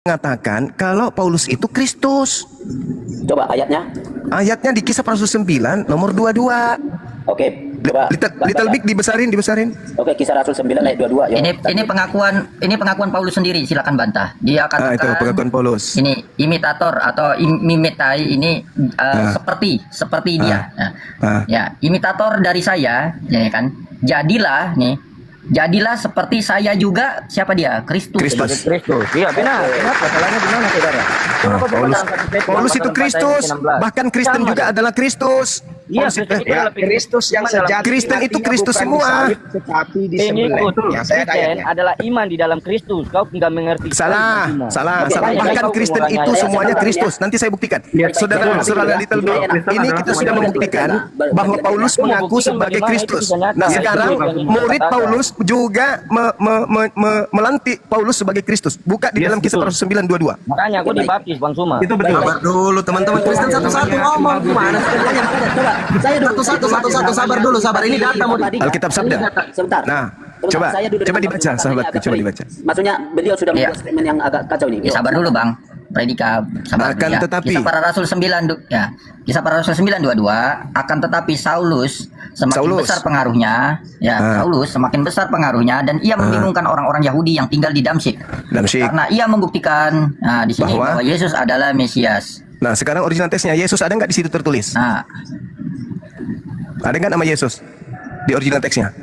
mengatakan kalau Paulus itu Kristus. Coba ayatnya. Ayatnya di Kisah Para Rasul 9 nomor 22. Oke. Coba. Little big dibesarin. Oke, Kisah Rasul 9 ayat 22. Yo. Ini pengakuan Paulus sendiri, silakan bantah. Dia katakan Itu pengakuan Paulus. ini imitator atau mimetai ini seperti dia. Ya, imitator dari saya, ya kan. Jadilah seperti saya juga. Siapa dia? Kristus. Iya, benar. Kenapa? Salahnya di mana, saudara? Paulus itu Kristus. Bahkan Kristen juga adalah Kristus. Iya, Kristus yang sejati. Kristen itu Kristus semua. Tetapi disembelih. Yang saya Kristen adalah iman di dalam Kristus. Kau tidak mengerti. Salah. Bahkan Kristen itu semuanya Kristus. Nanti saya buktikan. Saudara Little Big, ini kita sudah membuktikan bahwa Paulus mengaku sebagai Kristus. Nah, sekarang murid Paulus juga melantik Paulus sebagai Kristus. Buka di dalam Kisah Para Rasul 9:22. Makanya aku dibaptis, Bang Suma. Itu betul. Sabar dulu teman-teman Kristen satu-satu ngomong. Gimana? Saya satu-satu sabar dulu, sabar. Ini data mau Alkitab Sabda. Sebentar. Nah, Sebentar, coba dibaca, sahabatku, coba dibaca. Maksudnya beliau sudah membuat statement yang agak kacau ini. Ya, sabar dulu, Bang. Predika sabar. Akan tetapi Kisah Para Rasul 9 Kisah Para Rasul 9:22, akan tetapi Saulus semakin besar pengaruhnya, Saulus semakin besar pengaruhnya dan ia membingungkan orang-orang Yahudi yang tinggal di Damsyik. Karena ia membuktikan di sini bahwa Yesus adalah Mesias. Nah, sekarang original teksnya Yesus ada nggak di situ tertulis? Nah, ada nggak nama Yesus di original teksnya?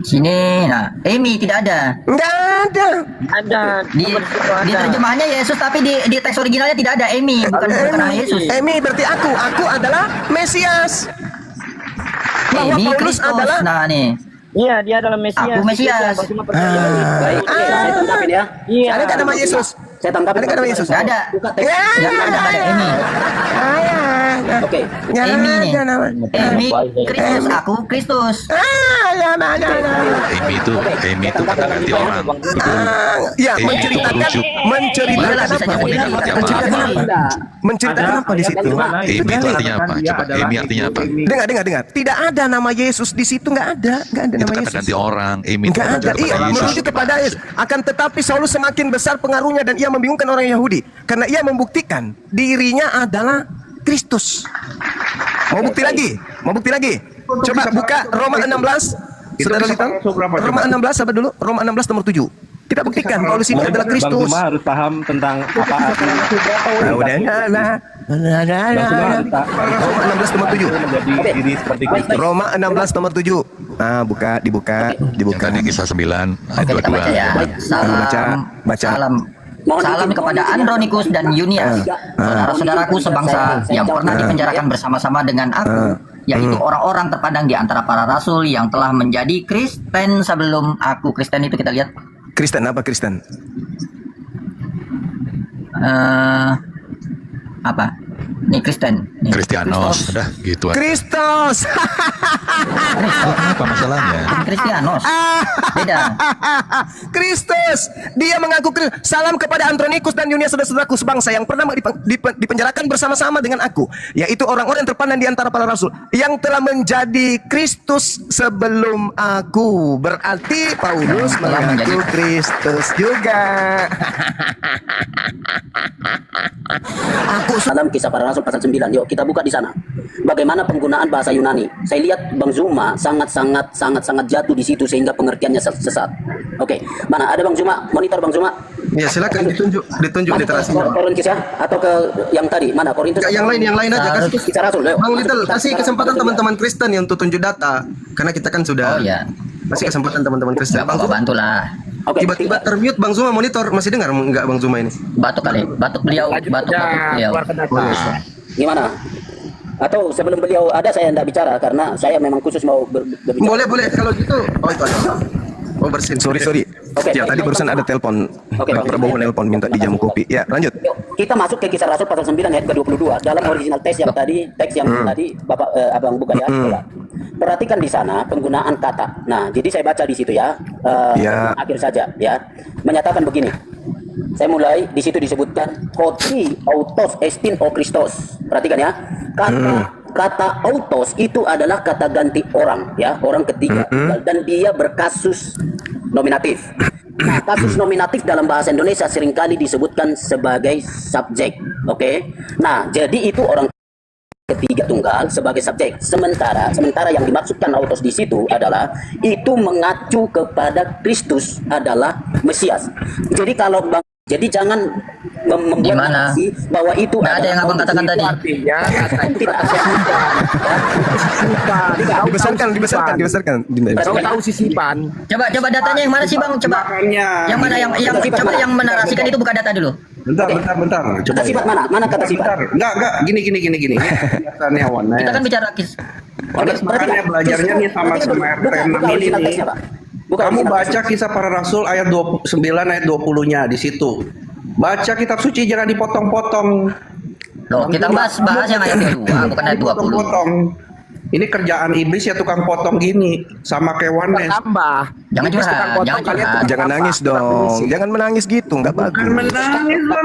sini, Emi tidak ada. Nggak ada. Ada. Di terjemahannya Yesus, tapi di teks originalnya tidak ada Emi, bukan nama Yesus. Emi berarti aku adalah Mesias. Bahwa Emi Paulus Kristus. adalah Nah, nih. Iya, dia adalah Mesias. Aku Mesias. Baik, saya tangkapin ya. Iya. ada nggak nama Yesus? Saya tangkapin. Ada nggak nama Yesus? Nggak ada. Buka teks. Nggak ada Emi. Oke. Emi nih. Emi Kristus, aku Kristus. Emi itu kata ganti orang. Ya, Emi itu menceritakan apa di situ? Emi itu artinya apa? Coba Emi artinya apa? Dengar. Tidak ada nama Yesus di situ, nggak ada Itu nama kata Yesus. ganti orang. Emi itu Enggak ada. kepada Iya, Yesus. merujuk kepada Yesus. Akan tetapi Saulus semakin besar pengaruhnya dan ia membingungkan orang Yahudi karena ia membuktikan dirinya adalah Kristus. Mau bukti lagi? Coba buka Roma 16. Saudara Little. Roma 16 apa dulu? Roma 16 nomor 7. Kita buktikan Paulus ini adalah Kristus. Bang Zuma harus paham tentang apa artinya. Roma 16 nomor 7. Menjadi diri seperti Kristus. Roma 16 nomor 7. Dibuka. Yang tadi Kisah 9 ayat Oke, kita baca 22. ya. Baca. Salam kepada Andronikus dan Yunias, saudara-saudaraku sebangsa yang pernah dipenjarakan bersama-sama dengan aku, yaitu orang-orang terpandang di antara para rasul yang telah menjadi Kristen sebelum aku. Kristen itu kita lihat. Kristen apa Kristen? Apa? Nih Kristen. Nih, Kristianos, udah gitu aja. Kristus. Apa masalahnya? Kristianos. Beda. Kristus. Dia mengaku salam kepada Andronikus dan Yunias saudara-saudaraku sebangsa yang pernah dipenjarakan bersama-sama dengan aku, yaitu orang-orang yang terpandang di antara para rasul yang telah menjadi Kristus sebelum aku. Berarti Paulus mengaku Kristus juga. Aku dalam Kisah Para Rasul pasal 9. Yuk kita buka di sana. Bagaimana penggunaan bahasa Yunani? Saya lihat Bang Zuma sangat jatuh di situ sehingga pengertiannya sesat. Oke, mana ada Bang Zuma? Monitor Bang Zuma. Ya silakan ditunjuk literasinya. Korintus ya atau ke yang tadi? Mana Korintus? Yang lain aja kasih. Kisah Rasul. Yuk. Bang Little kasih kesempatan teman-teman Kristen yang untuk tunjuk data karena kita kan sudah. Oh iya. Kasih kesempatan teman-teman Kristen. Bang, bantulah. Oke. Tiba-tiba termute Bang Zuma monitor. Masih dengar enggak Bang Zuma ini? Batuk beliau. Gimana? Atau sebelum beliau ada saya tidak bicara karena saya memang khusus mau berbicara. Boleh kalau gitu. Oh itu ada. Oh bersin. Sorry. Oke, Ya tadi barusan ada telepon. Pak Prabowo nelpon minta dijamu kopi. Ya lanjut. Yuk, kita masuk ke Kisah Rasul pasal 9 ayat ke-22 dalam original teks yang tadi tadi Bapak Abang buka ya. Coba. Perhatikan di sana penggunaan kata. Nah, jadi saya baca di situ ya. Akhir saja ya. Menyatakan begini. Saya mulai di situ disebutkan koti autos estin o Christos. Perhatikan ya. Kata autos itu adalah kata ganti orang ya, orang ketiga dan dia berkasus nominatif. Nah, kasus nominatif dalam bahasa Indonesia seringkali disebutkan sebagai subjek. Oke. Nah, jadi itu orang ketiga tunggal sebagai subjek. Sementara yang dimaksudkan autos di situ adalah itu mengacu kepada Kristus adalah Mesias. Jadi kalau jadi jangan membuat Gimana? narasi bahwa itu Nggak ada yang abang katakan tadi. Artinya tidak Dibesarkan. tahu sisipan. Coba datanya yang mana sih bang? Coba. Makanya. Yang mana coba yang menarasikan itu buka data dulu. Bentar. Coba. kata sifat mana kata sifat. Bentar. Enggak. Gini. Kelihatannya Wan. Kita kan bicara kis. Makanya belajarnya nih sama RT 6 ini nih. Kamu baca kisah para rasul ayat 29 ayat 20-nya di situ. Baca kitab suci jangan dipotong-potong. Loh, kita bahas yang ayat kedua, bukan ayat 20. Potong. Ini kerjaan iblis ya tukang potong gini sama kayak Wanes. Tambah. Jangan curhat. Jangan nangis dong. Jangan menangis gitu, nggak bagus.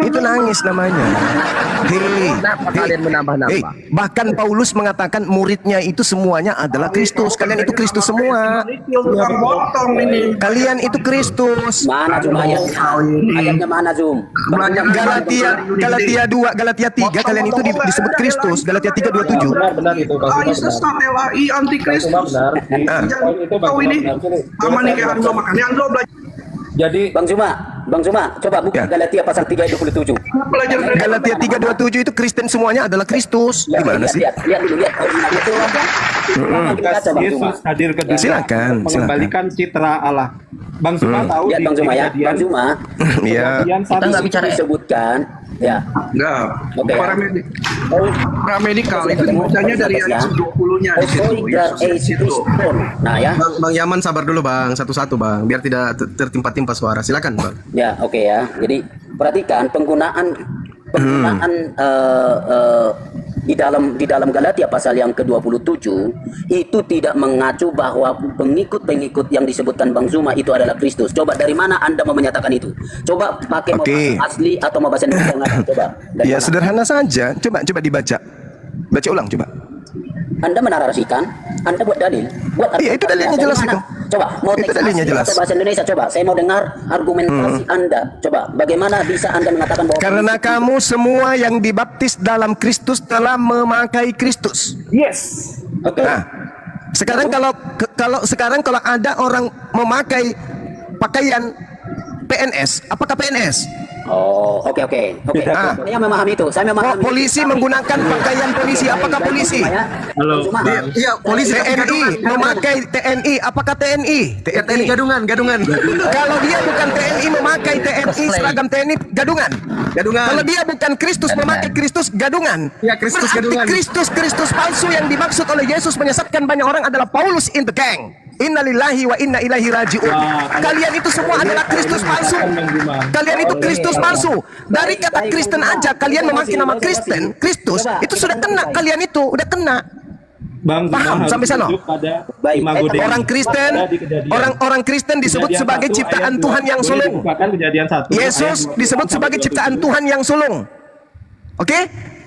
Itu nangis namanya. Kenapa kalian menambah-nambah? Bahkan Paulus mengatakan muridnya itu semuanya adalah Kristus. Kalian itu Kristus semua. Tukang potong ini. Kalian itu Kristus. Mana Zum ayatnya? Ayatnya mana Zum? Galatia 2, Galatia 3, kalian itu disebut Kristus. Galatia 3:27. Benar itu Yesus LAI antikristus. Tahu ini sama nih kayak Andro makanya Andro belajar Jadi Bang Zuma, coba buka Ya. Galatia pasal 3 ayat 27. Galatia 3:27 itu Kristen semuanya adalah Kristus. Gimana sih? Lihat dulu. Baca Bang Zuma. Yesus hadir ke dunia Silakan. mengembalikan citra Allah. Bang Zuma tahu Lihat Bang Zuma ya. Bang Zuma. Iya. Kejadian Kita nggak bicara Disebutkan ya. enggak. Oke. Paramedikal itu bacanya dari ayat 20-nya di situ. Yesus di situ. Nah ya. Bang Yaman sabar dulu Bang, satu-satu Bang, biar tidak tertimpa-timpa suara. Silakan Bang. Ya, oke ya. Jadi perhatikan penggunaan di dalam Galatia pasal yang ke-27 itu tidak mengacu bahwa pengikut-pengikut yang disebutkan Bang Zuma itu adalah Kristus. Coba dari mana Anda mau menyatakan itu? Coba pakai mau Oke. bahasa asli atau mau bahasa Indonesia yang ada? Coba. Dari Ya mana? sederhana saja. Coba dibaca. Baca ulang coba. Anda menarasikan, Anda buat dalil. Iya, itu dalilnya Dari jelas mana? itu. Coba, mau Itu teks dalilnya asli jelas. atau bahasa Indonesia coba. Saya mau dengar argumentasi Anda. Coba, bagaimana bisa Anda mengatakan bahwa Karena kamu semua yang dibaptis dalam Kristus telah memakai Kristus. Oke. Nah, sekarang kalau ada orang memakai pakaian PNS, apakah PNS? Oh, oke. Ah. Saya memahami itu. Saya memahami. Polisi menggunakan pakaian polisi, apakah polisi? Halo. Iya, polisi TNI memakai TNI, apakah TNI? TNI gadungan. Kalau dia bukan TNI memakai TNI seragam TNI gadungan. Kalau dia bukan Kristus memakai Kristus gadungan. Ya, Kristus gadungan. Berarti Kristus palsu yang dimaksud oleh Yesus menyesatkan banyak orang adalah Paulus in the gang. Innalillahi wa inna ilaihi rajiun. Kalian itu semua adalah Kristus palsu. Kalian itu Kristus palsu. Dari kata Kristen aja kalian memakai nama Kristen, Kristus, itu sudah kena, kalian itu udah kena. Bang Zuma Paham harus sampai sana? rujuk pada Baik, imago Dei. Orang Kristen, Ada di Kejadian. orang Kristen disebut Kejadian sebagai 1 ciptaan ayat Tuhan 2. yang Boleh sulung. dibukakan Kejadian 1 Yesus ayat 2 disebut sebagai ciptaan Tuhan yang sulung. Oke?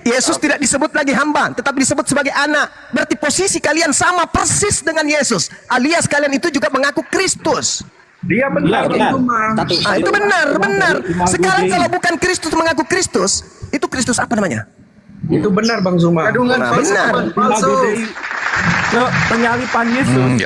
Yesus tidak disebut lagi hamba, tetapi disebut sebagai anak. Berarti posisi kalian sama persis dengan Yesus. Alias kalian itu juga mengaku Kristus. Dia benar Benar. itu mah. Itu benar. Sekarang kalau bukan Kristus mengaku Kristus, itu Kristus apa namanya? Itu benar Bang Zuma. Gadungan Nah, palsu. benar. Palsu. Imago Dei ke penyalipan Yesus